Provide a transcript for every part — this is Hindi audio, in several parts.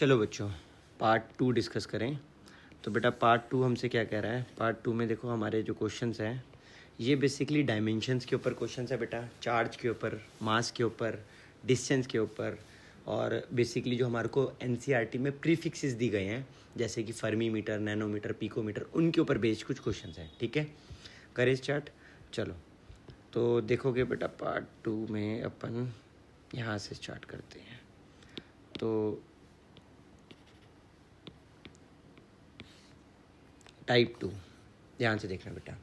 चलो बच्चों, पार्ट 2 डिस्कस करें। तो बेटा पार्ट 2 हमसे क्या कह रहा है। पार्ट 2 में देखो हमारे जो क्वेश्चंस हैं ये बेसिकली डायमेंशंस के ऊपर क्वेश्चंस है बेटा, चार्ज के ऊपर, मास के ऊपर, डिस्टेंस के ऊपर, और बेसिकली जो हमारे को एनसीईआरटी में प्रीफिक्सेस दी गए हैं जैसे कि फर्मी मीटर, नैनोमीटर, पिकोमीटर, उनके ऊपर बेस्ड कुछ क्वेश्चंस हैं। ठीक है, करें स्टार्ट। चलो तो देखोगे बेटा पार्ट 2 में अपन यहाँ से स्टार्ट करते हैं। तो टाइप 2, ध्यान से देखना बेटा।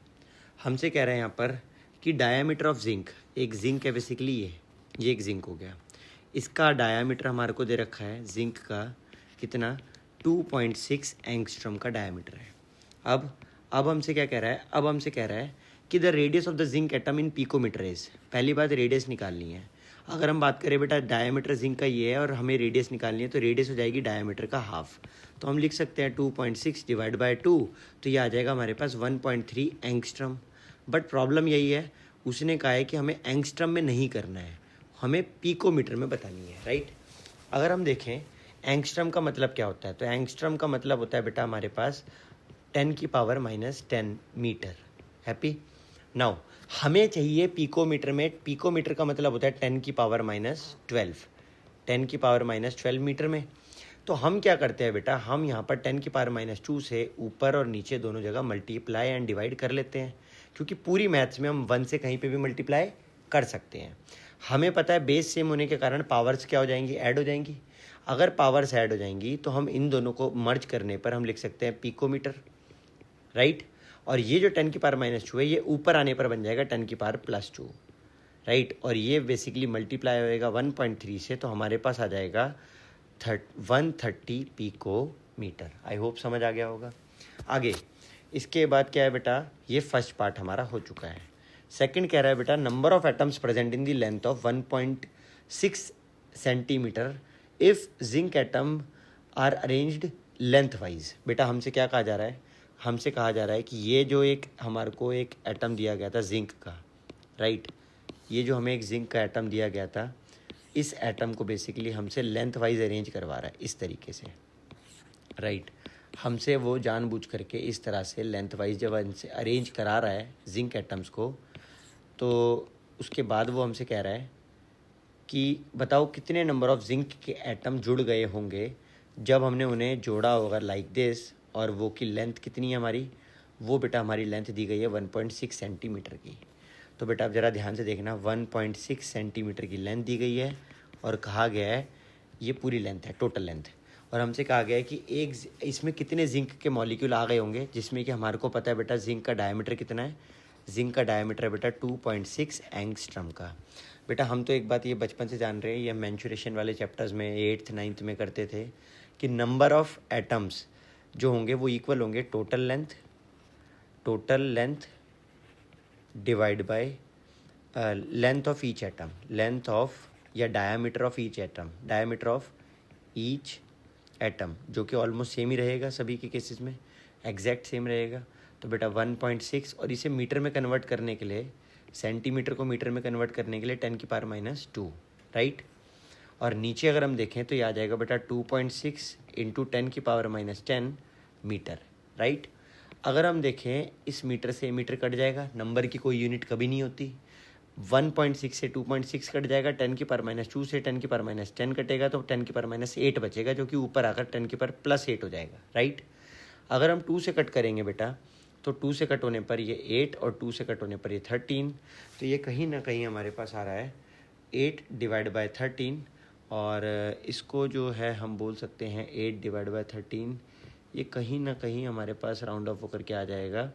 हमसे कह रहे हैं यहाँ पर कि डायामीटर ऑफ जिंक, एक जिंक है बेसिकली, ये एक जिंक हो गया। इसका डायामीटर हमारे को दे रखा है जिंक का कितना, 2.6 एंगस्ट्रॉम का डायामीटर है। अब हमसे क्या कह रहा है, अब हमसे कह रहा है कि the radius of the zinc atom in picometre is. पहली बात रेडियस निकालनी है। अगर हम बात करें बेटा डायामीटर जिंक का ये है और हमें रेडियस निकालनी है, तो रेडियस हो जाएगी डायामीटर का हाफ। तो हम लिख सकते हैं 2.6 डिवाइड बाय 2, तो ये आ जाएगा हमारे पास 1.3 एंगस्ट्रॉम। बट प्रॉब्लम यही है, उसने कहा है कि हमें एंगस्ट्रॉम में नहीं करना है, हमें पिकोमीटर में बतानी है, राइट। अगर हम देखें एंगस्ट्रॉम का मतलब क्या होता है, तो एंगस्ट्रॉम का मतलब होता है बेटा हमारे पास 10⁻⁻10 मीटर। हैप्पी। नाउ हमें चाहिए पिकोमीटर में, पिकोमीटर का मतलब होता है 10⁻⁻12, 10⁻⁻12 मीटर में। तो हम क्या करते हैं बेटा, हम यहाँ पर 10⁻2 से ऊपर और नीचे दोनों जगह मल्टीप्लाई एंड डिवाइड कर लेते हैं, क्योंकि पूरी मैथ्स में हम 1 से कहीं पे भी मल्टीप्लाई कर सकते हैं। हमें पता है बेस सेम होने के कारण पावर्स क्या हो जाएंगी, ऐड हो जाएंगी। अगर पावर्स ऐड हो जाएंगी तो हम इन दोनों को मर्ज करने पर हम लिख सकते हैं पिकोमीटर, राइट। और ये जो 10⁻2 है ये ऊपर आने पर बन जाएगा 10⁻+2, राइट। और ये बेसिकली मल्टीप्लाई होएगा 1.3 से, तो हमारे पास आ जाएगा 130 पिकोमीटर। आई होप समझ आ गया होगा। आगे इसके बाद क्या है बेटा, ये फर्स्ट पार्ट हमारा हो चुका है। सेकंड कह रहा है बेटा number of atoms present in the length of 1.6 centimetre if zinc atom are arranged lengthwise. बेटा हमसे क्या कहा जा रहा है, हमसे कहा जा रहा है कि ये जो एक हमारे को एक एटम दिया गया था जिंक का, राइट, ये जो हमें एक जिंक का एटम दिया गया था, इस एटम को बेसिकली हमसे लेंथ वाइज अरेंज करवा रहा है इस तरीके से, राइट। हमसे वो जानबूझ करके इस तरह से लेंथ वाइज जब हमसे अरेंज करा रहा है जिंक एटम्स को, तो उसके बाद वो हमसे कह रहा है कि बताओ कितने नंबर ऑफ जिंक के एटम जुड़ गए होंगे जब हमने उन्हें जोड़ा होगा लाइक दिस, और वो की लेंथ कितनी है हमारी, वो बेटा हमारी लेंथ दी गई है 1.6 सेंटीमीटर की। तो बेटा आप ज़रा ध्यान से देखना, 1.6 सेंटीमीटर की लेंथ दी गई है और कहा गया है ये पूरी लेंथ है, टोटल लेंथ। और हमसे कहा गया है कि एक इसमें कितने जिंक के मॉलिक्यूल आ गए होंगे, जिसमें कि हमारे को पता है बेटा जिंक का डायमीटर कितना है, जिंक का डायमीटर है बेटा 2.6 एंगस्ट्रॉम का। बेटा हम तो एक बात ये बचपन से जान रहे हैं, ये मेंसुरेशन वाले चैप्टर्स में 8th 9th में करते थे कि नंबर ऑफ एटम्स जो होंगे वो इक्वल होंगे total length divide by length of each atom, length of या diameter of each atom, diameter of each atom, जो कि ऑलमोस्ट सेम ही रहेगा सभी के केसेस में, एग्जैक्ट सेम रहेगा। तो बेटा 1.6, और इसे मीटर में कन्वर्ट करने के लिए, सेंटीमीटर को मीटर में कन्वर्ट करने के लिए 10⁻², राइट। और नीचे अगर हम देखें तो ये आ जाएगा बेटा 2.6 इंटू 10⁻10 मीटर, राइट। अगर हम देखें इस मीटर से मीटर कट जाएगा, नंबर की कोई यूनिट कभी नहीं होती। 1.6 से 2.6 कट जाएगा, 10⁻² से 10⁻10 कटेगा, तो 10⁻8 बचेगा, जो कि ऊपर आकर 10⁻+8 हो जाएगा, राइट। अगर हम 2 से कट करेंगे बेटा, तो 2 से कट होने पर ये 8 और 2 से कट होने पर ये 13, तो ये कहीं ना कहीं हमारे पास आ रहा है 8 डिवाइड बाय 13, और इसको जो है हम बोल सकते हैं 8 डिवाइड बाय 13, ये कहीं ना कहीं हमारे पास राउंड ऑफ होकर के आ जाएगा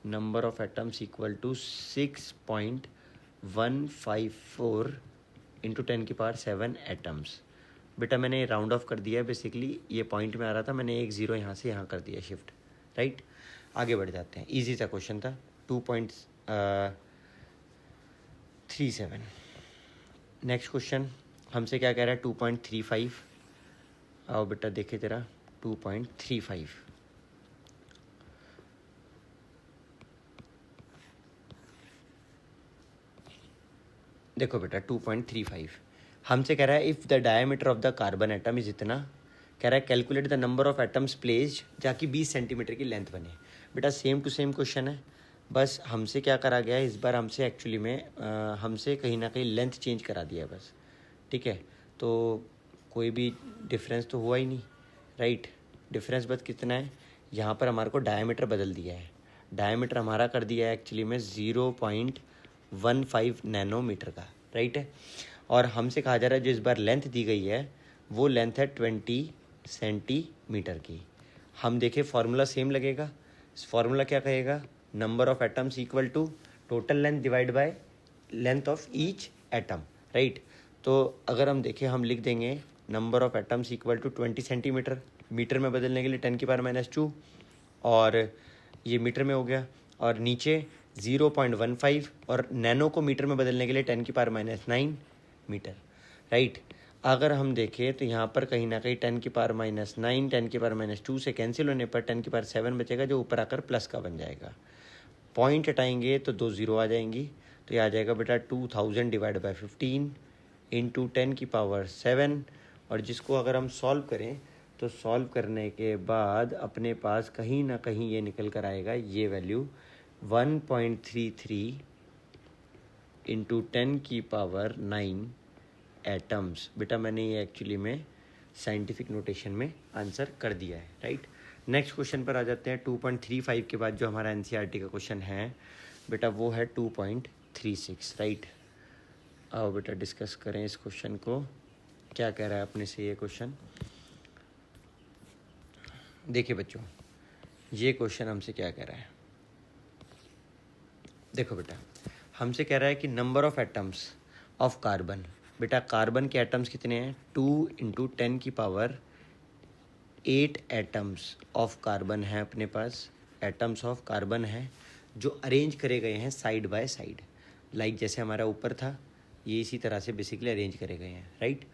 number of atoms equal to 6.154 into 10⁻7 atoms. बेटा मैंने राउंड ऑफ कर दिया है, बेसिकली ये पॉइंट में आ रहा था, मैंने एक ज़ीरो यहाँ से यहाँ कर दिया शिफ्ट, राइट। आगे बढ़ जाते हैं, इजी सा क्वेश्चन था। 2.37 नेक्स्ट क्वेश्चन हमसे क्या कह रहा है, 2.35। आओ बेटा देखे तेरा 2.35। देखो बेटा 2.35 हमसे कह रहा है if the diameter of the carbon atom is इतना, कह रहा है calculate the number of atoms placed जाकि 20 सेंटीमीटर की लेंथ बने। बेटा सेम टू सेम क्वेश्चन है, बस हमसे क्या करा गया है इस बार, हमसे एक्चुअली में हमसे कहीं ना कहीं लेंथ चेंज करा दिया है बस, ठीक है। तो कोई भी डिफरेंस तो हुआ ही नहीं, राइट। डिफरेंस बस कितना है, यहाँ पर हमारे को डायमीटर बदल दिया है। डायमीटर हमारा कर दिया है एक्चुअली में 0.15 नैनोमीटर का, राइट है। और हमसे कहा जा रहा है जो इस बार लेंथ दी गई है वो लेंथ है 20 सेंटीमीटर की। हम देखें फार्मूला सेम लगेगा। फार्मूला क्या कहेगा, number of atoms equal to total length divide by length of each atom, right. तो अगर हम देखें, हम लिख देंगे number of atoms equal to 20 centimetre, metre में बदलने के लिए 10⁻⁻², और ये मीटर में हो गया, और नीचे 0.15, और नैनो को मीटर में बदलने के लिए 10⁻⁹ मीटर, राइट। अगर हम देखें तो यहाँ पर कहीं ना कहीं 10⁻⁹, 10⁻² से कैंसिल होने पर 10⁻7 बचेगा, जो ऊपर आकर प्लस का बन जाएगा। पॉइंट हटाएंगे तो 2 0 आ जाएंगी, तो ये आ जाएगा बेटा 2000 डिवाइड बाई 15 इंटू 10⁻7। और जिसको अगर हम सॉल्व करें तो सॉल्व करने के बाद अपने पास कहीं ना कहीं ये निकल कर आएगा, ये वैल्यू 1.33 इंटू 10�9 एटम्स। बेटा मैंने ये एक्चुअली में साइंटिफिक नोटेशन में आंसर कर दिया है, राइट। नेक्स्ट क्वेश्चन पर आ जाते हैं। 2.35 के बाद जो हमारा एनसीईआरटी का क्वेश्चन है बेटा वो है 2.36, राइट। आओ बेटा डिस्कस करें इस क्वेश्चन को, क्या कह रहा है अपने से ये क्वेश्चन। देखिए बच्चों, ये क्वेश्चन हमसे क्या कह रहा है, देखो बेटा हमसे कह रहा है कि number of atoms of carbon. बेटा कार्बन के एटम्स कितने हैं, 2 इंटू 10⁸ एटम्स ऑफ कार्बन है अपने पास। एटम्स ऑफ कार्बन है जो अरेंज करे गए हैं साइड बाय साइड, लाइक जैसे हमारा ऊपर था ये इसी तरह से बेसिकली अरेंज करे गए हैं, राइट।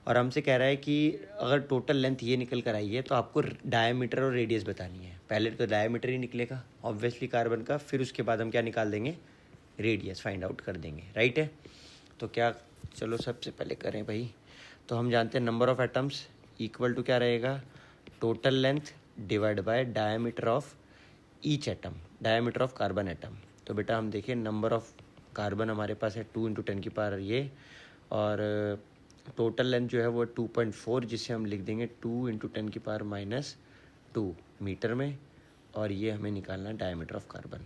और हमसे कह रहा है कि अगर टोटल लेंथ ये निकल कर आई है तो आपको डायमीटर और रेडियस बतानी है। पहले तो डायमीटर ही निकलेगा ऑब्वियसली कार्बन का, फिर उसके बाद हम क्या निकाल देंगे, रेडियस फाइंड आउट कर देंगे, राइट है। तो क्या, चलो सबसे पहले करें भाई। तो हम जानते हैं number of atoms equal to क्या रहेगा, total length divide by diameter of each atom, diameter of carbon atom. तो बेटा हम देखिए नंबर ऑफ कार्बन हमारे पास है 2 इंटू 10⁻, ये, और टोटल लेंथ जो है वो 2.4, जिसे हम लिख देंगे 2 इंटू 10⁻² मीटर में, और ये हमें निकालना है diameter of carbon.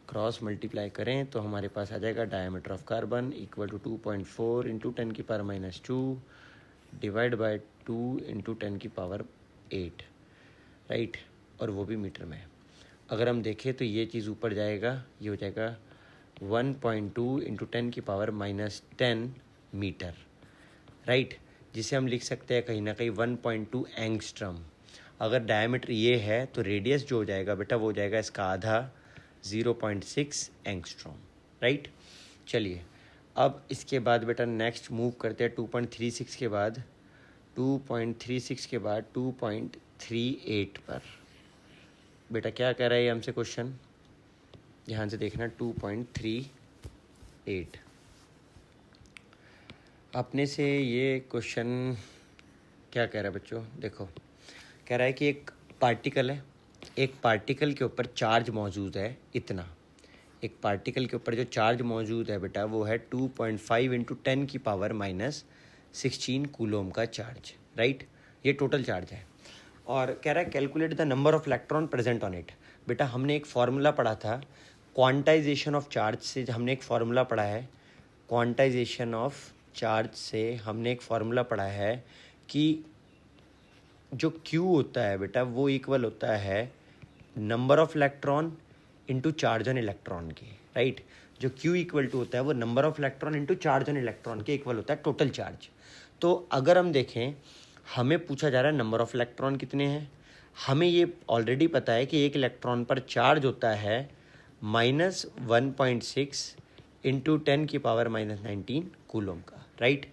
Cross multiply करें तो हमारे पास आ जाएगा diameter of carbon equal to 2.4 into 10⁻² divide by 2 into 10⁸, right, और वो भी मीटर में। अगर हम देखें तो ये चीज़ ऊपर जाएगा, ये हो जाएगा 1.2 इंटू 10⁻10 मीटर, राइट, जिसे हम लिख सकते हैं कहीं ना कहीं 1.2 एंगस्ट्रम। अगर डायमीटर ये है तो रेडियस जो हो जाएगा बेटा वो हो जाएगा इसका आधा, 0.6 एंगस्ट्रॉम, राइट। चलिए अब इसके बाद बेटा नेक्स्ट मूव करते हैं 2.36 के बाद, 2.36 के बाद 2.38 पर। बेटा क्या कह रहा है हमसे क्वेश्चन, ध्यान से देखना। 2.38 अपने से ये क्वेश्चन क्या कह रहा है बच्चों, देखो कह रहा है कि एक पार्टिकल है, एक पार्टिकल के ऊपर चार्ज मौजूद है इतना, एक पार्टिकल के ऊपर जो चार्ज मौजूद है बेटा वो है 2.5 इंटू 10⁻16 कूलोम का चार्ज, राइट। ये टोटल चार्ज है, और कह रहा है calculate the number of electron present on it. बेटा हमने एक फार्मूला पढ़ा था क्वांटाइजेशन ऑफ चार्ज से, हमने एक फार्मूला पढ़ा है क्वांटाइजेशन ऑफ चार्ज से, हमने एक फार्मूला पढ़ा है कि जो Q होता है बेटा वो इक्वल होता है number of electron into charge on electron के, राइट। जो Q इक्वल टू होता है वो number of electron into charge on electron के इक्वल होता है टोटल चार्ज। तो अगर हम देखें, हमें पूछा जा रहा है नंबर ऑफ इलेक्ट्रॉन कितने हैं। हमें ये ऑलरेडी पता है कि एक इलेक्ट्रॉन पर चार्ज होता है -1.6 इंटू 10⁻19 कूलोम का, राइट।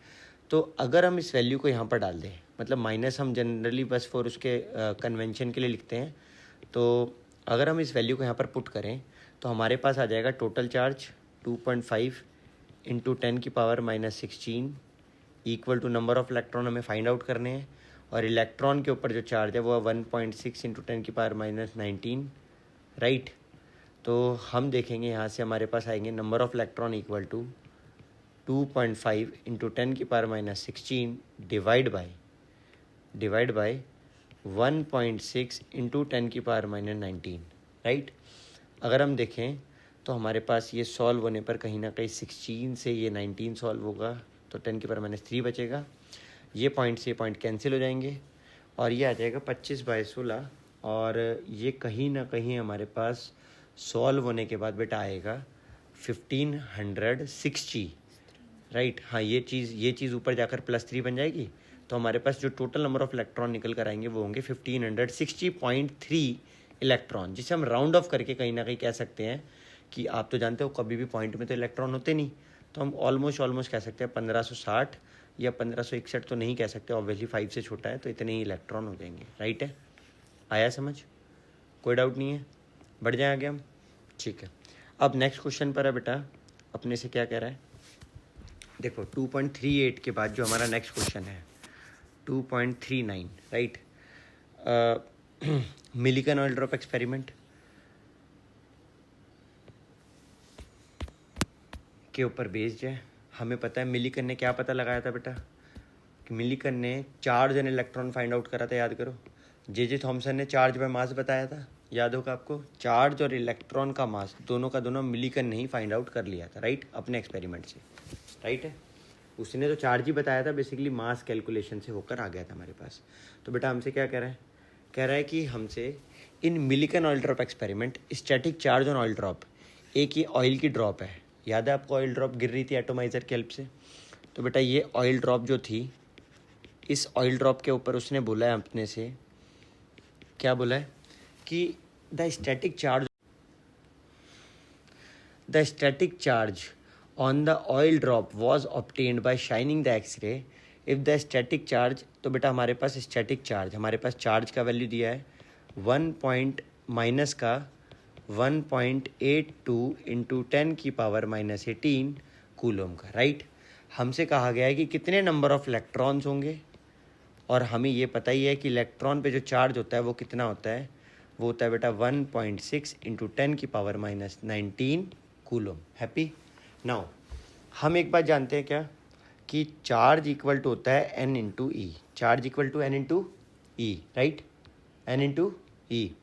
तो अगर हम इस वैल्यू को यहाँ पर डाल दें, मतलब माइनस हम जनरली बस फॉर उसके कन्वेंशन के लिए लिखते हैं, तो अगर हम इस वैल्यू को यहाँ पर पुट करें तो हमारे पास आ जाएगा total charge 2.5 into 10⁻16 equal to number of electron हमें फाइंड आउट करने हैं, और इलेक्ट्रॉन के ऊपर जो चार्ज है वो है 1.6 इंटू 10 की पावर माइनस 19, राइट। तो हम देखेंगे यहाँ से हमारे पास आएंगे number of electron equal to 2.5 into 10 की power minus 16 divide by 1.6 into 10 की पावर माइनस 19, राइट। अगर हम देखें तो हमारे पास ये सॉल्व होने पर कहीं ना कहीं 16 से ये 19 सॉल्व होगा तो 10 की पावर माइनस 3 बचेगा। ये पॉइंट से पॉइंट कैंसिल हो जाएंगे और ये आ जाएगा 25/16 और ये कहीं ना कहीं हमारे पास सॉल्व होने के बाद बेटा आएगा 1560, राइट। हाँ, ये चीज़ ऊपर जाकर +3 बन जाएगी तो हमारे पास जो टोटल नंबर ऑफ इलेक्ट्रॉन निकल कर आएंगे वो होंगे 1560.3 इलेक्ट्रॉन, जिसे हम राउंड ऑफ करके कहीं ना कहीं कह सकते हैं कि आप तो जानते हो कभी भी पॉइंट में तो इलेक्ट्रॉन होते नहीं, तो हम ऑलमोस्ट कह सकते हैं 1560 या 1561 तो नहीं कह सकते, ऑब्वियसली 5 से छोटा है तो इतने ही इलेक्ट्रॉन हो जाएंगे, राइट है। आया समझ, कोई डाउट नहीं है, बढ़ जाए आगे हम, ठीक है। अब नेक्स्ट क्वेश्चन पर है बेटा, अपने से क्या कह रहा है, देखो 2.38 के बाद जो हमारा नेक्स्ट क्वेश्चन है 2.39, right. Millikan oil drop experiment के ऊपर बेस्ड है। हमें पता है मिलिकन ने क्या पता लगाया था बेटा, कि मिलिकन ने charge and electron find out करा था, याद करो। जे थॉमसन ने चार्ज बाय मास बताया था, याद होगा आपको। चार्ज और इलेक्ट्रॉन का मास दोनों का दोनों मिलिकन ने ही फाइंड आउट कर लिया था, राइट, अपने एक्सपेरिमेंट से, राइट है। उसने तो चार्ज ही बताया था, बेसिकली मास कैलकुलेशन से होकर आ गया था हमारे पास। तो बेटा हमसे क्या कह रहा है कि हमसे in Millikan oil drop experiment static charge on oil drop, एक ये ऑयल की ड्रॉप है, याद है आपको, ऑयल ड्रॉप गिर रही थी एटोमाइज़र की हेल्प से। तो बेटा ये ऑयल ड्रॉप जो थी, इस ऑयल ड्रॉप के ऊपर उसने बोला है अपने से, क्या बोला है कि the static charge on the oil drop was obtained by shining the X-ray if the static charge. तो बेटा हमारे पास स्टैटिक चार्ज, हमारे पास चार्ज का वैल्यू दिया है 1.82 इंटू 10 की पावर माइनस 18 कूलोम का, राइट। हमसे कहा गया है कि कितने नंबर ऑफ इलेक्ट्रॉन्स होंगे, और हमें ये पता ही है कि इलेक्ट्रॉन पे जो चार्ज होता है वो कितना होता है, वो होता है बेटा 1.6 इंटू 10 की power minus 19 coulomb. Happy. Now हम एक बात जानते हैं क्या, कि चार्ज इक्वल टू होता है n इंटू ई, charge equal to n into ई, राइट, n इंटू ई।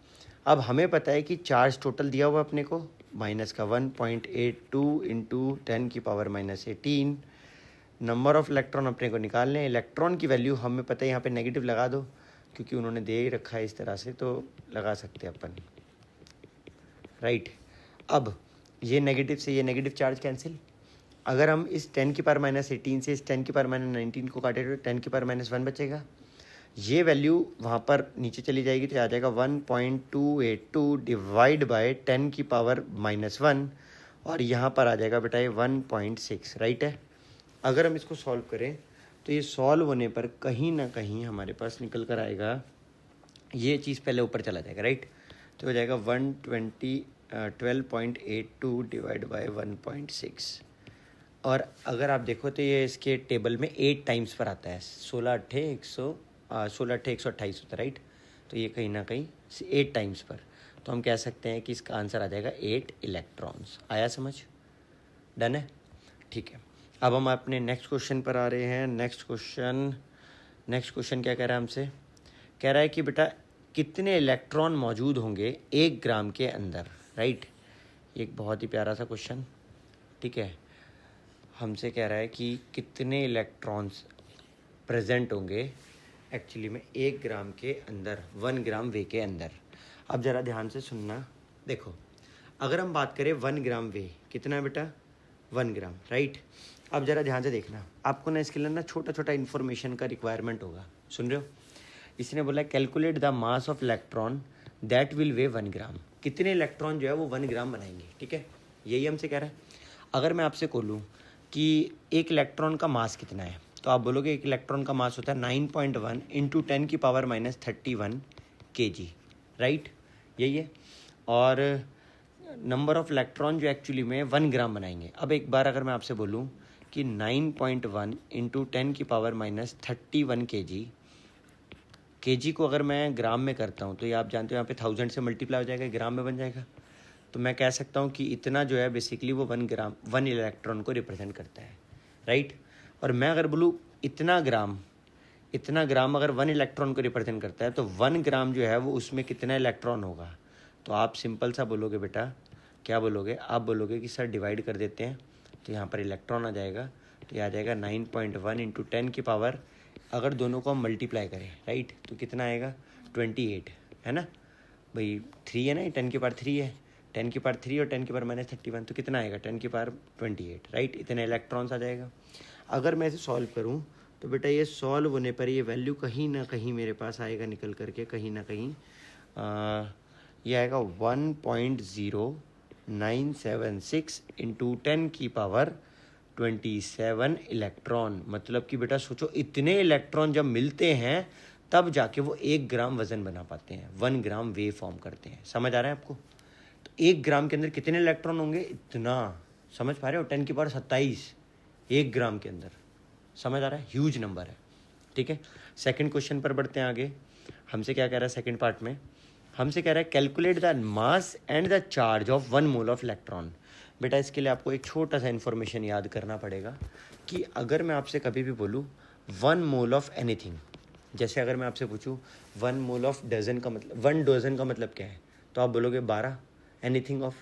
अब हमें पता है कि चार्ज टोटल दिया हुआ अपने को माइनस का 1.82 इंटू 10 की power minus 18, number of electron अपने को निकालने हैं। इलेक्ट्रॉन की वैल्यू हमें पता है, यहाँ पे नेगेटिव लगा दो क्योंकि उन्होंने दे ही रखा है इस तरह से, तो लगा सकते हैं अपन, राइट। अब ये नेगेटिव से ये नेगेटिव चार्ज कैंसिल। अगर हम इस 10 की पावर माइनस 18 से इस 10 की पावर माइनस 19 को काटे तो 10 की पावर माइनस 1 बचेगा। ये वैल्यू वहाँ पर नीचे चली जाएगी तो आ जाएगा 1.282 डिवाइड बाय 10 की पावर माइनस 1, और यहाँ पर आ जाएगा बेटा ये 1.6, राइट है। अगर हम इसको सॉल्व करें तो ये सॉल्व होने पर कहीं ना कहीं हमारे पास निकल कर आएगा, ये चीज़ पहले ऊपर चला जाएगा, राइट। तो हो जाएगा 12.82 डिवाइड बाय 1.6, और अगर आप देखो तो ये इसके टेबल में 8 टाइम्स पर आता है, 16 अट्ठे 128 होता है, राइट। तो ये कहीं ना कहीं 8 टाइम्स पर, तो हम कह सकते हैं कि इसका आंसर आ जाएगा 8 इलेक्ट्रॉन्स। आया समझ, डन है, ठीक है। अब हम अपने नेक्स्ट क्वेश्चन पर आ रहे हैं। नेक्स्ट क्वेश्चन क्या कह रहा है हमसे, कह रहा है कि बेटा कितने इलेक्ट्रॉन मौजूद होंगे 1 ग्राम के अंदर, राइट। ये एक बहुत ही प्यारा सा क्वेश्चन, ठीक है। हमसे कह रहा है कि कितने इलेक्ट्रॉन्स प्रेजेंट होंगे एक्चुअली में 1 ग्राम के अंदर, 1 ग्राम वे के अंदर। अब ज़रा ध्यान से सुनना, देखो अगर हम बात करें 1 ग्राम वे कितना है बेटा, 1 ग्राम, राइट। अब ज़रा ध्यान से देखना, आपको ना इसके लिए ना छोटा छोटा इन्फॉर्मेशन का रिक्वायरमेंट होगा, सुन रहे हो। इसने बोला calculate the mass of electron that will weigh 1 gram, कितने इलेक्ट्रॉन जो है वो 1 ग्राम बनाएंगे, ठीक है, यही हमसे कह रहा है। अगर मैं आपसे बोलूँ कि एक इलेक्ट्रॉन का मास कितना है, तो आप बोलोगे एक इलेक्ट्रॉन का मास होता है 9.1 इंटू 10 की पावर माइनस 31 kg, राइट, यही है। और नंबर ऑफ इलेक्ट्रॉन जो एक्चुअली में 1 ग्राम बनाएंगे। अब एक बार अगर मैं आपसे बोलूँ कि 9.1 इंटू 10 की पावर माइनस 31 kg केजी को अगर मैं ग्राम में करता हूँ तो ये आप जानते हो यहाँ पे 1000 से मल्टीप्लाई हो जाएगा, ग्राम में बन जाएगा। तो मैं कह सकता हूँ कि इतना जो है बेसिकली वो 1 ग्राम 1 इलेक्ट्रॉन को रिप्रेजेंट करता है, राइट। और मैं अगर बोलूँ इतना ग्राम अगर 1 इलेक्ट्रॉन को रिप्रेजेंट करता है तो 1 ग्राम जो है वो उसमें कितना इलेक्ट्रॉन होगा। तो आप सिंपल सा बोलोगे बेटा, क्या बोलोगे, आप बोलोगे कि सर डिवाइड कर देते हैं, तो यहाँ पर इलेक्ट्रॉन आ जाएगा, तो ये आ जाएगा 9.1 इंटू 10 की पावर, अगर दोनों को हम मल्टीप्लाई करें, राइट, तो कितना आएगा 28, है ना भाई, 3 है ना, 10 की पावर 3 है, 10 की पावर 3 और 10 की पावर -31, तो कितना आएगा 10 की पावर 28, राइट, इतने इलेक्ट्रॉन्स आ जाएगा। अगर मैं इसे सॉल्व करूँ तो बेटा ये सॉल्व होने पर ये वैल्यू कहीं ना कहीं मेरे पास आएगा निकल करके, कहीं ना कहीं ये आएगा 1.0976 इंटू 10 की पावर 27 इलेक्ट्रॉन। मतलब कि बेटा सोचो इतने इलेक्ट्रॉन जब मिलते हैं तब जाके वो 1 ग्राम वजन बना पाते हैं, 1 ग्राम वेव फॉर्म करते हैं। समझ आ रहा है आपको? तो 1 ग्राम के अंदर कितने इलेक्ट्रॉन होंगे, इतना, समझ पा रहे हो, 10 की पावर 27 1 ग्राम के अंदर। समझ आ रहा है? ह्यूज नंबर है, ठीक है। सेकंड क्वेश्चन पर बढ़ते हैं आगे। हमसे क्या कह रहा है सेकंड पार्ट में, हमसे कह रहा है calculate the mass and the charge of 1 mole of electron. बेटा इसके लिए आपको एक छोटा सा इन्फॉर्मेशन याद करना पड़ेगा कि अगर मैं आपसे कभी भी बोलूँ 1 मोल ऑफ एनीथिंग, जैसे अगर मैं आपसे पूछूँ 1 मोल ऑफ डजन का मतलब, 1 डजन का मतलब क्या है, तो आप बोलोगे 12। एनीथिंग ऑफ,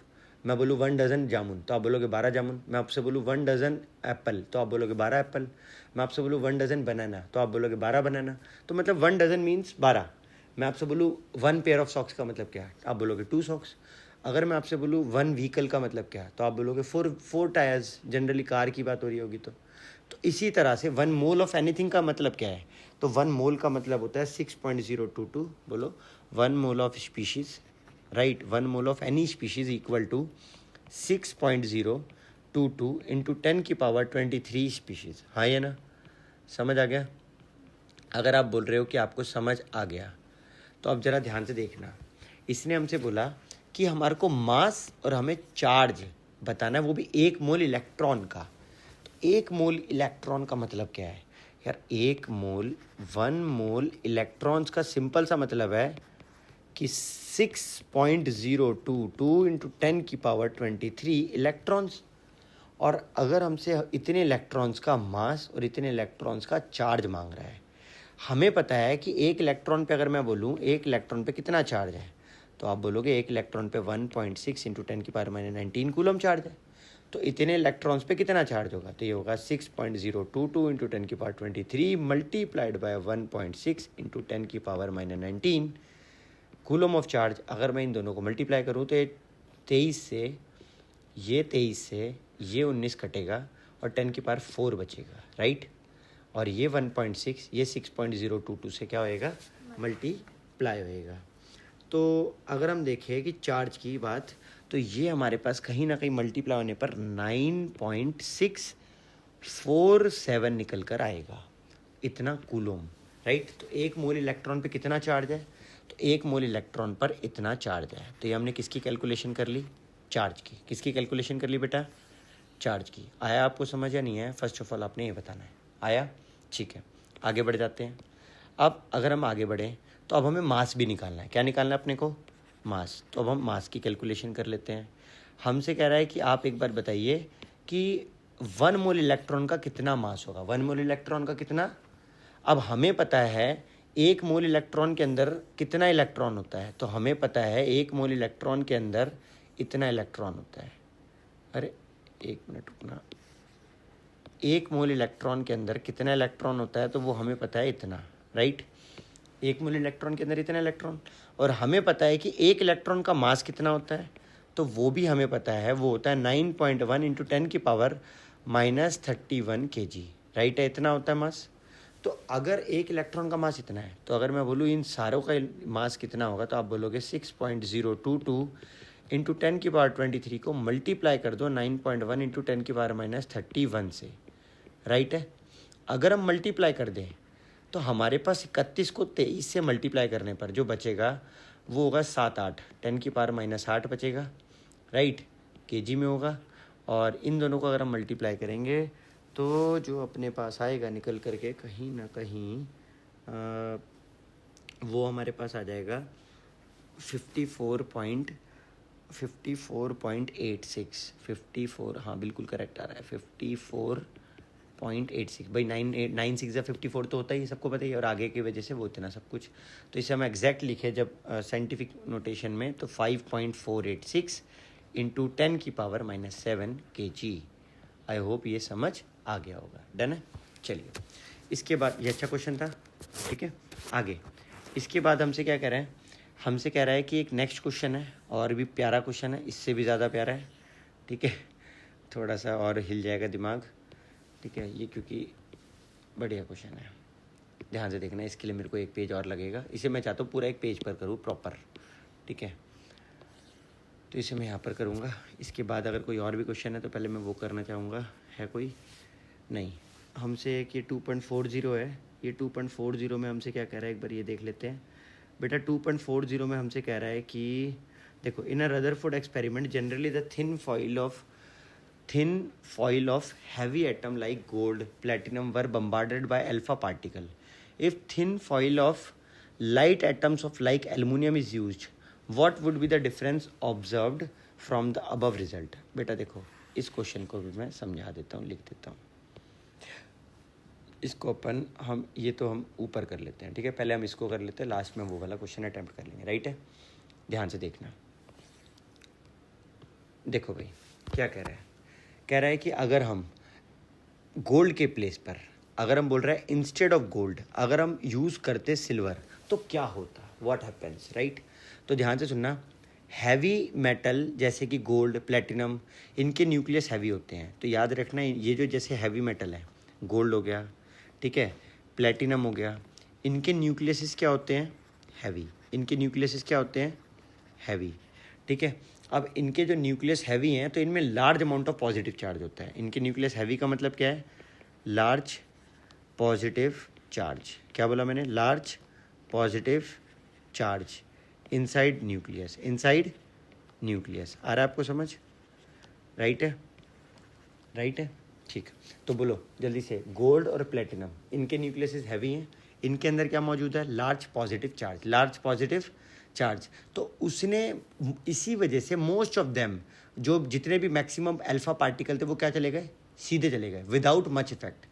मैं बोलूँ 1 डजन जामुन, तो आप बोलोगे 12 जामुन। मैं आपसे बोलूँ 1 डजन एप्पल, तो आप बोलोगे 12 एप्पल। मैं आपसे बोलूँ 1 डजन बनाना, तो आप बोलोगे 12 बनाना। तो मतलब 1 डजन मीन्स 12। मैं आपसे बोलूँ 1 पेयर ऑफ सॉक्स का मतलब क्या है, आप बोलोगे 2 सॉक्स। अगर मैं आपसे बोलूँ 1 व्हीकल का मतलब क्या है, तो आप बोलोगे 4 टायर्स, जनरली कार की बात हो रही होगी। तो इसी तरह से 1 मोल ऑफ एनीथिंग का मतलब क्या है, तो 1 मोल का मतलब होता है 6.022, बोलो 1 mole of species, right, 1 mole of any species equal to 6.022 into 10 की पावर 23 स्पीशीज़। हाँ या ना, समझ आ गया? अगर आप बोल रहे हो कि आपको समझ आ गया तो अब ज़रा ध्यान से देखना। इसने हमसे बोला कि हमारे को मास और हमें चार्ज बताना है, वो भी 1 मोल इलेक्ट्रॉन का। तो 1 मोल इलेक्ट्रॉन का मतलब क्या है यार, 1 मोल 1 मोल इलेक्ट्रॉन्स का सिंपल सा मतलब है कि 6.022 इंटू 10 की पावर 23 इलेक्ट्रॉन्स। और अगर हमसे इतने इलेक्ट्रॉन्स का मास और इतने इलेक्ट्रॉन्स का चार्ज मांग रहा है, हमें पता है कि 1 इलेक्ट्रॉन पे अगर मैं बोलूँ 1 इलेक्ट्रॉन पे कितना चार्ज है, तो आप बोलोगे 1 इलेक्ट्रॉन पे 1.6 इंटू 10 की पावर -19 कूलम चार्ज है। तो इतने इलेक्ट्रॉन्स पे कितना चार्ज होगा, तो ये होगा 6.022 इंटू 10 की पावर 23 मल्टीप्लाइड बाय 1.6 इंटू 10 की पावर -19 कूलम ऑफ चार्ज। अगर मैं इन दोनों को मल्टीप्लाई करूँ तो ये 23 से ये 19 कटेगा और 10 की पावर 4 बचेगा, राइट। और ये 1.6 ये 6.022 से क्या होएगा, मल्टीप्लाई होएगा। तो अगर हम देखें कि चार्ज की बात, तो ये हमारे पास कहीं ना कहीं मल्टीप्लाई होने पर 9.647 निकल कर आएगा, इतना कूलोम, राइट। तो 1 मोल इलेक्ट्रॉन पे कितना चार्ज है, तो 1 मोल इलेक्ट्रॉन पर इतना चार्ज है। तो ये हमने किसकी कैलकुलेशन कर ली, चार्ज की। किसकी कैलकुलेशन कर ली बेटा, चार्ज की। आया आपको समझ या नहीं है, फर्स्ट ऑफ ऑल आपने ये बताना है। आया, ठीक है, आगे बढ़ जाते हैं। अब अगर हम आगे बढ़ें तो अब हमें मास भी निकालना है। क्या निकालना है अपने को, मास। तो अब हम मास की कैलकुलेशन कर लेते हैं। हमसे कह रहा है कि आप एक बार बताइए कि 1 मोल इलेक्ट्रॉन का कितना मास होगा, 1 मोल इलेक्ट्रॉन का कितना। अब हमें पता है 1 मोल इलेक्ट्रॉन के अंदर कितना इलेक्ट्रॉन होता है, तो हमें पता है 1 मोल इलेक्ट्रॉन के अंदर इतना इलेक्ट्रॉन होता है। अरे 1 मिनट रुकना, 1 मोल इलेक्ट्रॉन के अंदर कितना इलेक्ट्रॉन होता है, तो वो हमें पता है इतना, राइट। 1 मोल इलेक्ट्रॉन के अंदर इतना इलेक्ट्रॉन, और हमें पता है कि 1 इलेक्ट्रॉन का मास कितना होता है, तो वो भी हमें पता है, वो होता है 9.1 इंटू 10 की पावर -31 kg, राइट है, इतना होता है मास। तो अगर 1 इलेक्ट्रॉन का मास इतना है, तो अगर मैं बोलूँ इन सारों का मास कितना होगा, तो आप बोलोगे 6.022 इंटू 10 की पावर 23 को मल्टीप्लाई कर दो 9.1 इंटू 10 की पावर -31 से, राइट है। अगर हम मल्टीप्लाई कर दें तो हमारे पास 31 को 23 से मल्टीप्लाई करने पर जो बचेगा वो होगा 7-8, 10 की पावर -8 बचेगा, राइट, केजी में होगा। और इन दोनों को अगर हम मल्टीप्लाई करेंगे तो जो अपने पास आएगा निकल करके कहीं ना कहीं वो हमारे पास आ जाएगा 54.86 54, हाँ बिल्कुल करेक्ट आ रहा है 54.86 भाई 9 6 54 तो होता ही सबको पता ही, और आगे की वजह से वो इतना सब कुछ, तो इसे हम एग्जैक्ट लिखे जब साइंटिफिक नोटेशन में तो 5.486 इंटू 10⁻⁻7 kg। आई होप ये समझ आ गया होगा। डन है। चलिए इसके बाद ये अच्छा क्वेश्चन था, ठीक है। आगे इसके बाद हमसे क्या कह रहा है, हमसे कह रहा है कि एक नेक्स्ट क्वेश्चन है और भी प्यारा क्वेश्चन है, इससे भी ज़्यादा प्यारा है, ठीक है। थोड़ा सा और हिल जाएगा दिमाग, ठीक है ये, क्योंकि बढ़िया क्वेश्चन है। ध्यान से देखना, इसके लिए मेरे को एक पेज और लगेगा, इसे मैं चाहता हूँ पूरा एक पेज पर करूँ प्रॉपर, ठीक है। तो इसे मैं यहाँ पर करूँगा। इसके बाद अगर कोई और भी क्वेश्चन है तो पहले मैं वो करना चाहूँगा। है कोई? नहीं। हमसे एक ये 2.40 है, ये 2.40 में हमसे क्या कह रहा है, एक बार ये देख लेते हैं बेटा। 2.40 में हमसे कह रहा है कि देखो, in a Rutherford experiment generally the thin foil of heavy atom like gold, platinum were bombarded by alpha particle. If thin foil of light atoms of like aluminum is used, what would be the difference observed from the above result? बेटा देखो, इस क्वेश्चन को भी मैं समझा देता हूँ, लिख देता हूँ। इसको अपन हम ये तो हम ऊपर कर लेते हैं, ठीक है। पहले हम इसको कर लेते हैं, लास्ट में वो वाला क्वेश्चन अटैम्प्ट कर लेंगे, राइट है। ध्यान से देखना, देखो भाई क्या कह रहा है, कह रहा है कि अगर हम गोल्ड के प्लेस पर, अगर हम बोल रहे हैं इंस्टेड ऑफ गोल्ड अगर हम यूज़ करते सिल्वर तो क्या होता, व्हाट हैपेंस, राइट। तो ध्यान से सुनना, हैवी मेटल जैसे कि गोल्ड, प्लेटिनम, इनके न्यूक्लियस हैवी होते हैं। तो याद रखना, ये जो जैसे हैवी मेटल है, गोल्ड हो गया, ठीक है, प्लेटिनम हो गया, इनके न्यूक्लियसिस क्या होते हैं, हैवी। इनके न्यूक्लियसिस क्या होते हैं, हैवी, ठीक है। अब इनके जो न्यूक्लियस हैवी हैं तो इनमें large amount of positive charge होता है। इनके न्यूक्लियस हैवी का मतलब क्या है, लार्ज पॉजिटिव चार्ज। क्या बोला मैंने, large positive charge inside nucleus, inside nucleus. आ रहा है आपको समझ, राइट है, राइट है, ठीक। तो बोलो जल्दी से, गोल्ड और प्लेटिनम इनके न्यूक्लियस हैवी हैं, इनके अंदर क्या मौजूद है, large positive charge, large positive charge. तो उसने इसी वजह से मोस्ट ऑफ देम, जो जितने भी मैक्सिमम अल्फा पार्टिकल थे वो क्या चले गए, सीधे चले गए विदाउट मच इफेक्ट।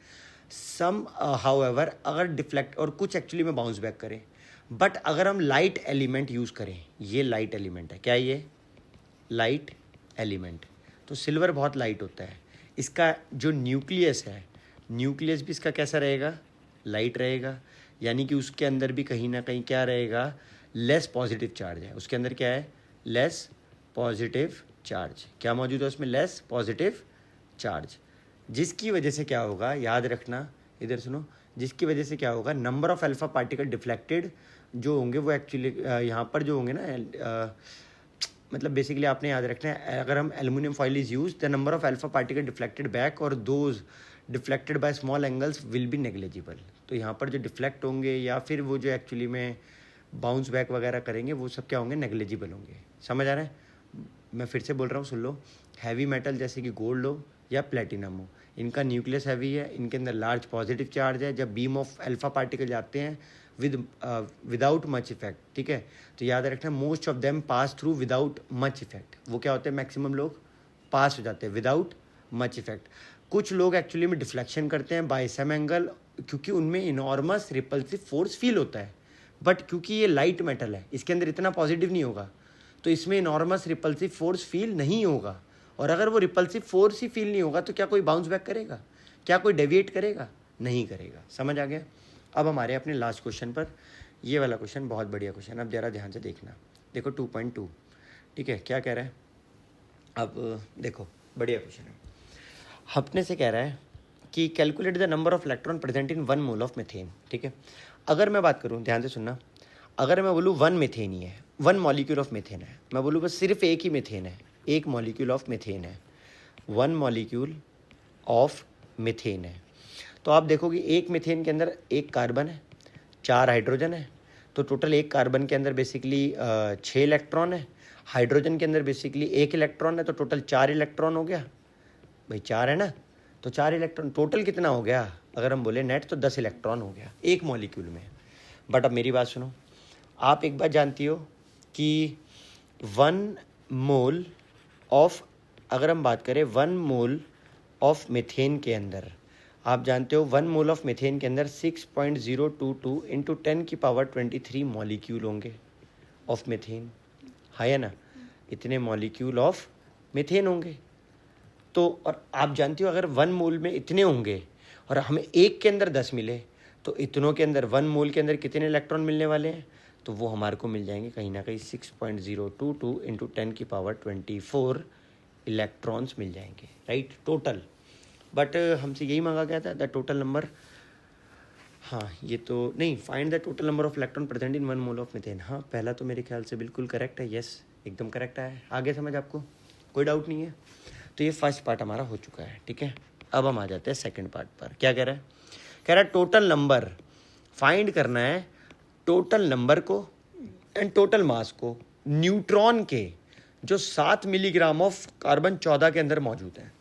सम हाउएवर अगर डिफ्लेक्ट, और कुछ एक्चुअली में बाउंस बैक करें, बट अगर हम लाइट एलिमेंट यूज़ करें, ये लाइट एलिमेंट है, क्या ये लाइट एलिमेंट, तो सिल्वर बहुत लाइट होता है, इसका जो न्यूक्लियस है, न्यूक्लियस भी इसका कैसा रहेगा, लाइट रहेगा, यानी कि उसके अंदर भी कहीं ना कहीं क्या रहेगा, लेस पॉजिटिव चार्ज है। उसके अंदर क्या है, लेस पॉजिटिव चार्ज, क्या मौजूद है उसमें, लेस पॉजिटिव चार्ज, जिसकी वजह से क्या होगा, याद रखना, इधर सुनो, जिसकी वजह से क्या होगा, number of alpha particle deflected जो होंगे वो एक्चुअली यहाँ पर जो होंगे ना, मतलब बेसिकली आपने याद रखना है, अगर हम aluminium foil is use, the number of alpha particle deflected back और those deflected by small angles will be negligible. तो यहाँ पर जो डिफ्लेक्ट होंगे या फिर वो जो एक्चुअली में बाउंस बैक वगैरह करेंगे वो सब क्या होंगे, नेग्लिजिबल होंगे। समझ आ रहा है, मैं फिर से बोल रहा हूँ, सुन लो। हैवी मेटल जैसे कि गोल्ड हो या प्लेटिनम हो, इनका न्यूक्लियस हैवी है, इनके अंदर लार्ज पॉजिटिव चार्ज है, जब बीम ऑफ अल्फा पार्टिकल जाते हैं विदाउट मच इफेक्ट, ठीक है। तो याद रखना, most of them pass through without much effect. वो क्या होते हैं, मैक्सिमम लोग पास हो जाते हैं विदाउट मच इफेक्ट। कुछ लोग एक्चुअली में डिफ्लेक्शन करते हैं बाय सम एंगल, क्योंकि उनमें इनॉर्मस रिपल्सिव फोर्स फील होता है, बट क्योंकि ये लाइट मेटल है, इसके अंदर इतना पॉजिटिव नहीं होगा, तो इसमें इनॉर्मस रिपल्सिव फोर्स फील नहीं होगा। और अगर वो रिपल्सिव फोर्स ही फील नहीं होगा तो क्या कोई बाउंस बैक करेगा, क्या कोई डेविएट करेगा, नहीं करेगा। समझ आ गया। अब हमारे अपने लास्ट क्वेश्चन पर, ये वाला क्वेश्चन बहुत बढ़िया क्वेश्चन, अब जरा ध्यान से देखना। देखो 2.2, ठीक है, क्या कह रहा है, अब देखो बढ़िया क्वेश्चन है। अपने से कह रहा है कि calculate the number of electron present in 1 mole of methane, ठीक है। अगर मैं बात करूं, ध्यान से सुनना, अगर मैं बोलूँ 1 मीथेन ही है, 1 मॉलिक्यूल ऑफ मीथेन है, मैं बोलूँ बस सिर्फ एक ही मीथेन है, एक मॉलिक्यूल ऑफ मीथेन है, 1 मॉलिक्यूल ऑफ मीथेन है, तो आप देखोगे एक मीथेन के अंदर एक कार्बन है, 4 हाइड्रोजन है, तो टोटल एक कार्बन के अंदर बेसिकली 6 इलेक्ट्रॉन है, हाइड्रोजन के अंदर बेसिकली 1 इलेक्ट्रॉन है, तो टोटल 4 इलेक्ट्रॉन हो गया भाई, 4 है ना, तो 4 इलेक्ट्रॉन टोटल कितना हो गया, अगर हम बोले नेट तो 10 इलेक्ट्रॉन हो गया एक मॉलिक्यूल में। बट अब मेरी बात सुनो, आप एक बात जानती हो कि 1 मोल ऑफ, अगर हम बात करें 1 मोल ऑफ मीथेन के अंदर, आप जानते हो 1 मोल ऑफ मीथेन के अंदर 6.022 इंटू 10⁻23 मॉलिक्यूल होंगे ऑफ मीथेन, है या ना? इतने मॉलिक्यूल ऑफ मीथेन होंगे। तो और आप जानते हो अगर 1 मोल में इतने होंगे और हमें एक के अंदर 10 मिले, तो इतनों के अंदर 1 मोल के अंदर कितने इलेक्ट्रॉन मिलने वाले हैं? तो वो हमारे को मिल जाएंगे कहीं ना कहीं 6.022 इंटू 10⁻24 इलेक्ट्रॉन्स मिल जाएंगे, राइट, टोटल। बट हमसे यही मांगा गया था द टोटल नंबर, हाँ ये तो नहीं, find the total number of electron present in 1 mole of methane. हाँ पहला तो मेरे ख्याल से बिल्कुल करेक्ट है, यस एकदम करेक्ट है। आगे समझ आपको कोई डाउट नहीं है? तो ये फर्स्ट पार्ट हमारा हो चुका है, ठीक है। अब हम आ जाते हैं सेकंड पार्ट पर। क्या कह रहा है? कह रहा है टोटल नंबर फाइंड करना है, टोटल नंबर को एंड टोटल मास को न्यूट्रॉन के जो 7 मिलीग्राम ऑफ कार्बन 14 के अंदर मौजूद है,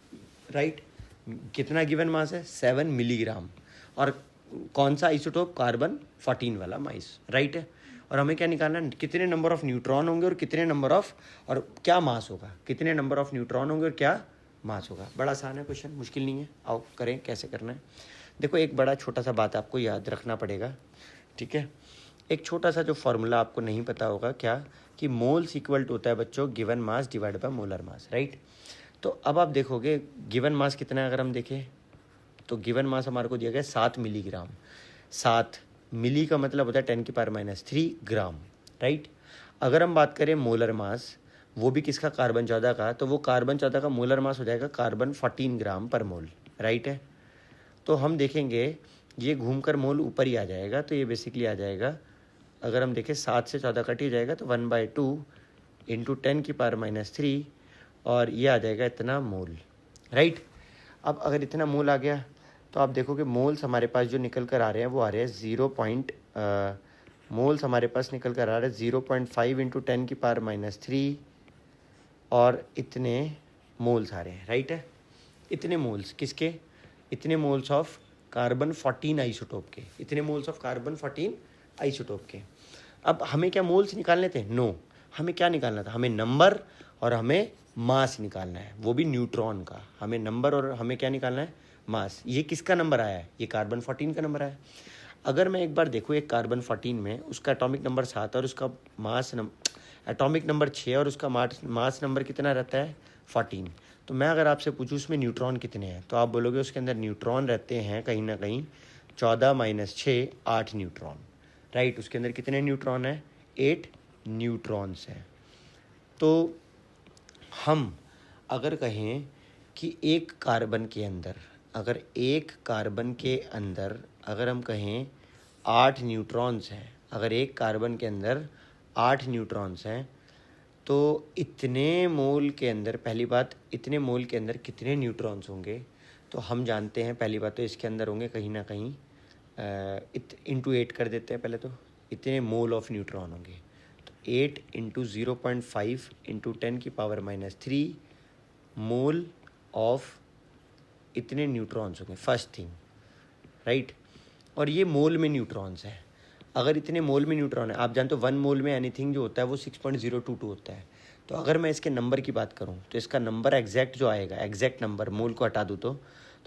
राइट। कितना गिवन मास है? 7 मिलीग्राम। और कौन सा आइसोटोप? कार्बन 14 वाला माइस, राइट है। और हमें क्या निकालना है? कितने नंबर ऑफ न्यूट्रॉन होंगे और कितने नंबर ऑफ, और क्या मास होगा, कितने नंबर ऑफ न्यूट्रॉन होंगे और क्या मास होगा। बड़ा आसान है क्वेश्चन, मुश्किल नहीं है। आओ करें, कैसे करना है। देखो एक बड़ा छोटा सा बात आपको याद रखना पड़ेगा, ठीक है। एक छोटा सा जो फॉर्मूला आपको नहीं पता होगा, क्या कि मोल्स इक्वल टू होता है बच्चों given mass divide by molar mass, right. तो अब आप देखोगे गिवन मास कितना है, अगर हम देखें तो गिवन मास हमारे को दिया गया 7 मिलीग्राम। 7 मिली का मतलब होता है 10⁻³ ग्राम, राइट। अगर हम बात करें मोलर मास, वो भी किसका? कार्बन 14 का, तो वो कार्बन 14 का मोलर मास हो जाएगा कार्बन 14 ग्राम पर मोल, राइट है। तो हम देखेंगे ये घूमकर मोल ऊपर ही आ जाएगा, तो ये बेसिकली आ जाएगा, अगर हम देखें 7 से 14 कट ही जाएगा तो 1/2 इंटू 10⁻³ और ये आ जाएगा इतना मोल, राइट। अब अगर इतना मोल आ गया तो आप देखोगे मोल्स हमारे पास जो निकल कर आ रहे हैं वो आ रहे हैं मोल्स हमारे पास निकल कर आ रहे हैं 0.5 इंटू 10⁻³ और इतने मोल्स आ रहे हैं, राइट है। इतने मोल्स किसके? इतने मोल्स ऑफ कार्बन 14 आइसोटोप के, इतने मोल्स ऑफ कार्बन 14 आइसोटोप के। अब हमें क्या मोल्स निकालने थे? नो, हमें क्या निकालना था? हमें नंबर और हमें मास निकालना है, वो भी न्यूट्रॉन का। हमें नंबर और हमें क्या निकालना है? मास। ये किसका नंबर आया है? ये कार्बन 14 का नंबर आया है। अगर मैं एक बार देखूँ एक कार्बन 14 में उसका एटॉमिक नंबर 7 और उसका एटॉमिक नंबर 6 और उसका मास नंबर कितना रहता है? 14। तो मैं अगर आपसे पूछूँ उसमें न्यूट्रॉन कितने हैं, तो आप बोलोगे उसके अंदर न्यूट्रॉन रहते हैं कहीं ना कहीं 14 - 6 8 न्यूट्रॉन, राइट। उसके अंदर कितने न्यूट्रॉन हैं? 8 न्यूट्रॉन्स हैं। तो हम अगर कहें कि एक कार्बन के अंदर, अगर एक कार्बन के अंदर अगर हम कहें 8 न्यूट्रॉन्स हैं, अगर एक कार्बन के अंदर 8 न्यूट्रॉन्स हैं, तो इतने मोल के अंदर, पहली बात इतने मोल के अंदर कितने न्यूट्रॉन्स होंगे? तो हम जानते हैं पहली बात तो इसके अंदर होंगे कहीं ना कहीं इंटू 8 कर देते हैं पहले, तो इतने मोल ऑफ न्यूट्रॉन होंगे। तो 8 इंटू 0.5 इंटू 10⁻³ मोल ऑफ इतने न्यूट्रॉन्स होंगे, फर्स्ट थिंग, राइट। और ये मोल में न्यूट्रॉन्स हैं। अगर इतने मोल में न्यूट्रॉन है, आप जानते हो 1 मोल में एनीथिंग जो होता है वो 6.022 होता है। तो अगर मैं इसके नंबर की बात करूं तो इसका नंबर एग्जैक्ट जो आएगा, एग्जैक्ट नंबर मोल को हटा दूं तो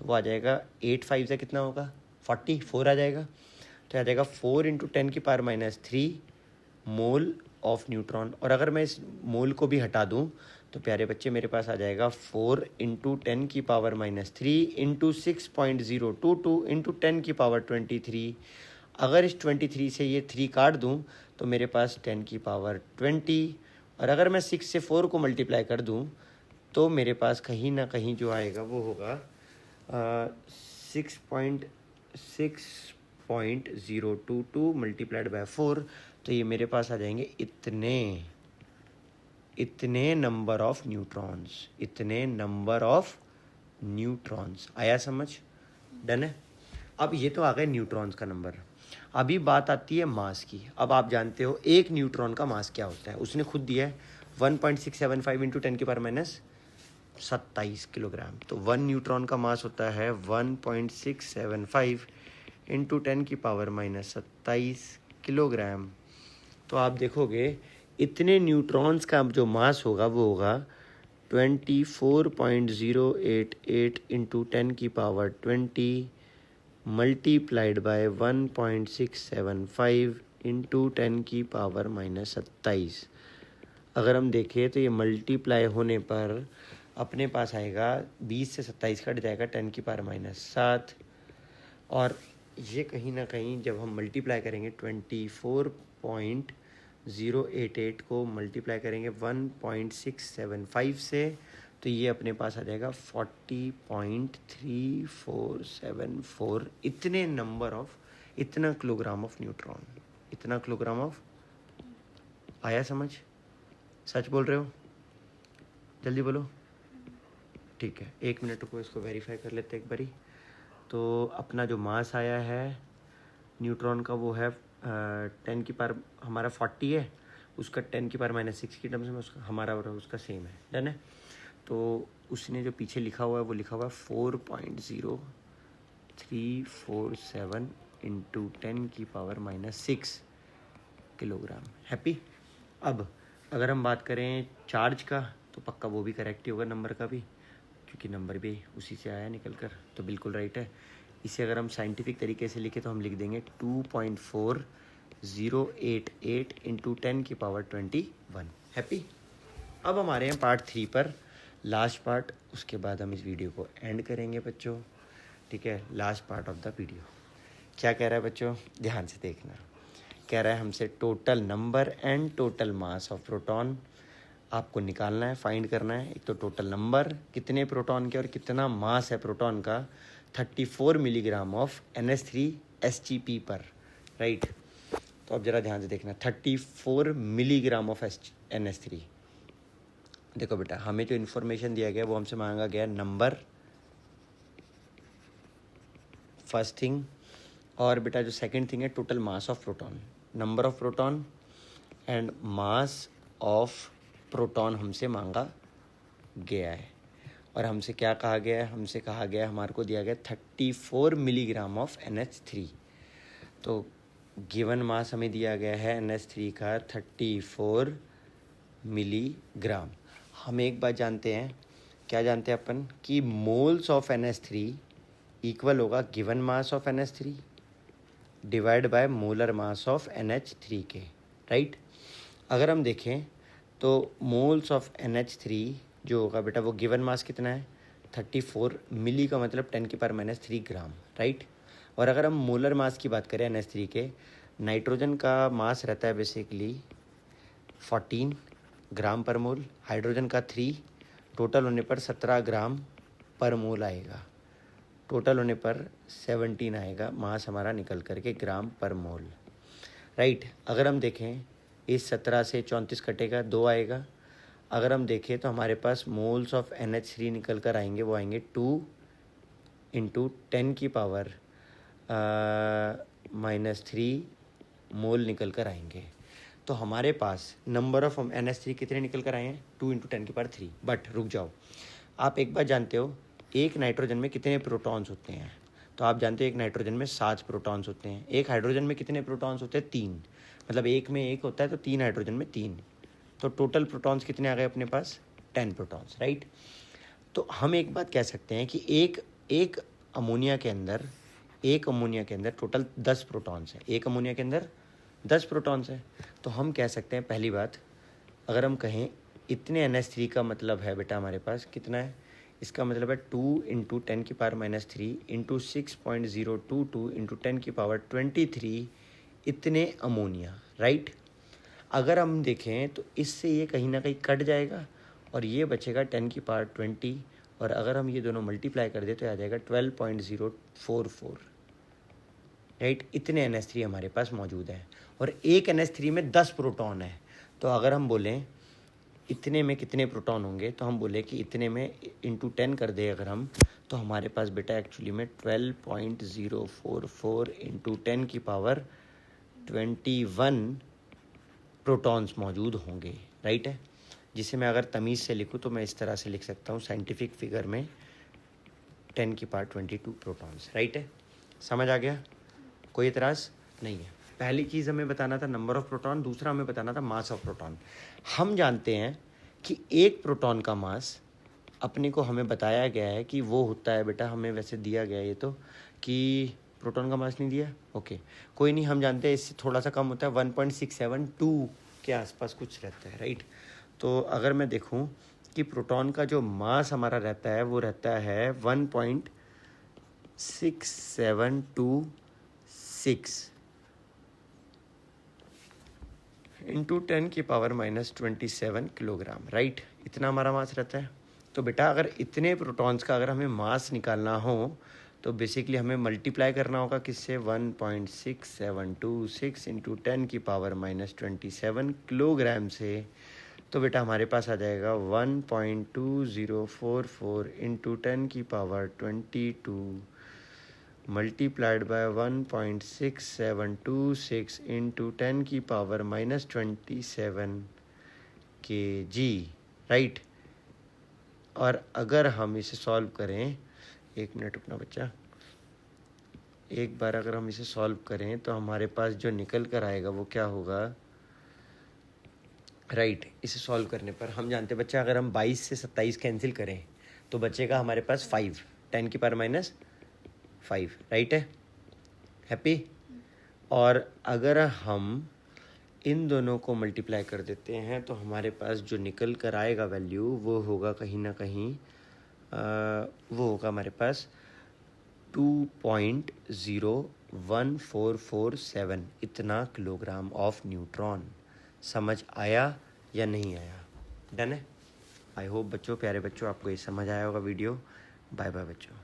वो आ जाएगा 8 5 से कितना होगा? 44 आ जाएगा। तो आ जाएगा 4 इंटू 10⁻³ मोल ऑफ न्यूट्रॉन। और अगर मैं इस मोल को भी हटा दूं तो प्यारे बच्चे मेरे पास आ जाएगा 4 इंटू 10⁻³ इंटू 6.022 इंटू 10⁻23। अगर इस 23 से ये 3 काट दूं तो मेरे पास 10⁻20। और अगर मैं 6 से 4 को मल्टीप्लाई कर दूं तो मेरे पास कहीं ना कहीं जो आएगा वो होगा 6.022 मल्टीप्लाइड बाय 4। तो ये मेरे पास आ जाएंगे इतने नंबर ऑफ न्यूट्रॉन्स, इतने नंबर ऑफ न्यूट्रॉन्स। आया समझ? डन है। अब ये तो आ गए न्यूट्रॉन्स का नंबर। अभी बात आती है मास की। अब आप जानते हो एक न्यूट्रॉन का मास क्या होता है, उसने खुद दिया है 1.675 इंटू 10⁻27 किलोग्राम। तो 1 न्यूट्रॉन का मास होता है 1.675 इंटू 10⁻27 किलोग्राम। तो आप देखोगे इतने न्यूट्रॉन्स का जो मास होगा वो होगा 24.088 इंटू 10⁻20 मल्टीप्लाइड बाय 1.675 इंटू 10⁻27। अगर हम देखें तो ये मल्टीप्लाई होने पर अपने पास आएगा 20 से 27 कट जाएगा 10⁻7। और ये कहीं ना कहीं जब हम मल्टीप्लाई करेंगे 24.088 को मल्टीप्लाई करेंगे 1.675 से, तो ये अपने पास आ जाएगा 40.3474। इतने नंबर ऑफ, इतना किलोग्राम ऑफ न्यूट्रॉन, इतना किलोग्राम ऑफ। आया समझ? सच बोल रहे हो? जल्दी बोलो। ठीक है, 1 मिनट को इसको वेरीफाई कर लेते एक बारी। तो अपना जो मास आया है न्यूट्रॉन का वो है 10 की पावर हमारा 40 है, उसका 10⁻⁻6 की टर्म्स में उसका हमारा और उसका सेम है। डन है। तो उसने जो पीछे लिखा हुआ है वो लिखा हुआ है 4.0347 इंटू 10⁻⁻6 किलोग्राम। हैप्पी? अब अगर हम बात करें चार्ज का तो पक्का वो भी करेक्ट ही होगा, नंबर का भी, क्योंकि नंबर भी उसी से आया निकल कर, तो बिल्कुल राइट है। इसे अगर हम साइंटिफिक तरीके से लिखे तो हम लिख देंगे 2.4088 इंटू 10⁻21। हैप्पी? अब हमारे हैं पार्ट 3 पर, लास्ट पार्ट, उसके बाद हम इस वीडियो को एंड करेंगे बच्चों। ठीक है, last part of the video क्या कह रहा है बच्चों? ध्यान से देखना। कह रहा है हमसे total number and total mass of proton आपको निकालना है, फाइंड करना है। एक तो टोटल नंबर कितने प्रोटॉन के और कितना मास है प्रोटॉन का 34 मिलीग्राम ऑफ NH3 पर, राइट। तो अब जरा ध्यान से देखना, 34 मिलीग्राम ऑफ NH3। देखो बेटा, हमें जो इन्फॉर्मेशन दिया गया वो हमसे मांगा गया नंबर, फर्स्ट थिंग, और बेटा जो सेकंड थिंग है total mass of proton, number of proton and mass of proton हमसे मांगा गया है। और हमसे क्या कहा गया है? हमसे कहा गया है, हमारे को दिया गया 34 मिलीग्राम ऑफ NH3। तो गिवन मास हमें दिया गया है NH3 का 34 मिलीग्राम। हम एक बात जानते हैं, क्या जानते हैं अपन, कि मोल्स ऑफ NH3 इक्वल होगा given mass of NH3 divide by molar mass of NH3 के, राइट। अगर हम देखें तो मोल्स ऑफ NH3 जो होगा बेटा वो गिवन मास कितना है 34 मिली का मतलब 10⁻³ ग्राम, राइट। और अगर हम मोलर मास की बात करें NH3 के, नाइट्रोजन का मास रहता है बेसिकली 14 ग्राम पर मोल, हाइड्रोजन का 3, टोटल होने पर 17 ग्राम पर मोल आएगा, टोटल होने पर 17 आएगा मास हमारा निकल करके ग्राम पर मोल, राइट। अगर हम देखें इस 17 से 34 कटेगा, 2 आएगा। अगर हम देखें तो हमारे पास मोल्स ऑफ NH3 निकल कर आएंगे, वो आएंगे 2 इंटू 10⁻³ मोल निकल कर आएंगे। तो हमारे पास नंबर ऑफ NH3 कितने निकल कर आए हैं 2 इंटू 10⁻3। बट रुक जाओ, आप एक बात जानते हो, एक नाइट्रोजन में कितने प्रोटॉन्स होते हैं? तो आप जानते हो एक नाइट्रोजन में 7 प्रोटॉन्स होते हैं। एक हाइड्रोजन में कितने प्रोटॉन्स होते हैं? 3। मतलब एक में एक होता है तो 3 हाइड्रोजन में 3। तो टोटल प्रोटॉन्स कितने आ गए अपने पास? 10 प्रोटॉन्स, राइट। तो हम एक बात कह सकते हैं कि एक अमोनिया के अंदर टोटल 10 प्रोटॉन्स हैं। एक अमोनिया के अंदर 10 प्रोटॉन्स हैं। तो हम कह सकते हैं, पहली बात, अगर हम कहें इतने NH3 का मतलब है बेटा हमारे पास कितना है, इसका मतलब है 2 इंटू 10⁻³ इंटू 6.022 इंटू 10⁻23 इतने अमोनिया, राइट। अगर हम देखें तो इससे ये कहीं ना कहीं कट जाएगा और ये बचेगा 10⁻20, और अगर हम ये दोनों मल्टीप्लाई कर दें तो आ जाएगा 12.044, राइट। इतने NH3 हमारे पास मौजूद है और एक NH3 में 10 प्रोटॉन है। तो अगर हम बोलें इतने में कितने प्रोटॉन होंगे, तो हम बोले कि इतने में इंटू 10 कर दे अगर हम, तो हमारे पास बेटा एक्चुअली में 12.044 इंटू 10⁻21 प्रोटॉन्स मौजूद होंगे, राइट है। जिसे मैं अगर तमीज़ से लिखूँ तो मैं इस तरह से लिख सकता हूँ साइंटिफिक फिगर में 10⁻22 प्रोटॉन्स, राइट है। समझ आ गया? कोई एतराज़ नहीं है? पहली चीज़ हमें बताना था नंबर ऑफ प्रोटॉन, दूसरा हमें बताना था मास ऑफ प्रोटॉन। हम जानते हैं कि एक प्रोटॉन का मास अपने को हमें बताया गया है कि वो होता है, बेटा हमें वैसे दिया गया है ये तो, कि प्रोटॉन का मास नहीं दिया, ओके कोई नहीं, हम जानते हैं इससे थोड़ा सा कम होता है, 1.672 के आसपास कुछ रहता है, राइट। तो अगर मैं देखूं कि प्रोटॉन का जो मास हमारा रहता है वो रहता है 1.6726 इंटू 10⁻⁻27 किलोग्राम, राइट, इतना हमारा मास रहता है। तो बेटा अगर इतने प्रोटॉन्स का अगर हमें मास निकालना हो तो बेसिकली हमें मल्टीप्लाई करना होगा किससे, 1.6726 इंटू 10⁻⁻27 किलोग्राम से। तो बेटा हमारे पास आ जाएगा 1.2044 into 10⁻22 multiplied by 1.6726 into 10⁻⁻27 kg, right. और अगर हम इसे सॉल्व करें, एक मिनट अपना बच्चा, एक बार अगर हम इसे सॉल्व करें तो हमारे पास जो निकल कर आएगा वो क्या होगा, राइट। इसे सॉल्व करने पर हम जानते हैं बच्चा, अगर हम 22 से 27 कैंसिल करें तो बचेगा हमारे पास 5, 10⁻⁻5, राइट है, हैप्पी। और अगर हम इन दोनों को मल्टीप्लाई कर देते हैं तो हमारे पास जो निकल कर आएगा वैल्यू वो होगा कहीं ना कहीं वो होगा हमारे पास 2.0147 इतना किलोग्राम ऑफ न्यूट्रॉन। समझ आया या नहीं आया? डन है। आई होप बच्चों, प्यारे बच्चों, आपको ये समझ आया होगा वीडियो। बाय बाय बच्चों।